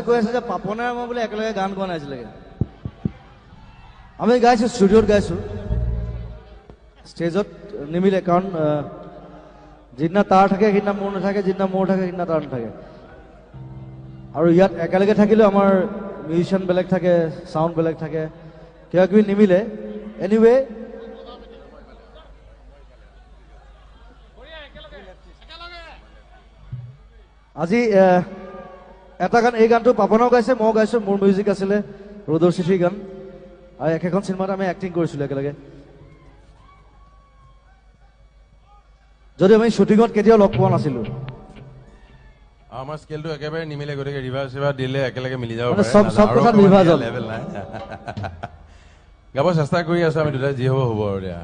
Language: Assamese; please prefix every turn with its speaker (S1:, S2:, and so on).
S1: কৈ আছে যে পাপনে মই বোলে একেলগে গান গোৱা নাছিলেগে আমি গাইছো ষ্টুডিঅ'ত গাইছো ষ্টেজত নিমিলে কাৰণ যিদিনা তাৰ থাকে সেইদিনা মোৰ নাথাকে যিদিনা মোৰ থাকে সেইদিনা তাৰ নাথাকে আৰু ইয়াত একেলগে থাকিলেও আমাৰ মিউজিচিয়ান বেলেগ থাকে সাউণ্ড বেলেগ থাকে কিবা কিবি নিমিলে এনিৱে আজি এটা গান এই গানটো পাপনাও গাইছে মই গাইছো মোৰ মিউজিক আছিলে ৰ'দৰ চিঠি গান আৰু একেখন চিনেমাত আমি এক্টিং কৰিছিলো একেলগে যদি আমি শ্বুটিঙত কেতিয়াও লগ পোৱা নাছিলো
S2: আমাৰ স্কেলটো একেবাৰে নিমিলে গতিকে ৰিভাৰ্ছ দিলে একেলগে মিলি যাব
S1: পাৰে সব কথা ৰিভাৰ্ছ
S2: লেভেল নাই গাব চেষ্টা কৰি আছো আমি দুটাই যি হ'ব হ'ব আৰু দিয়া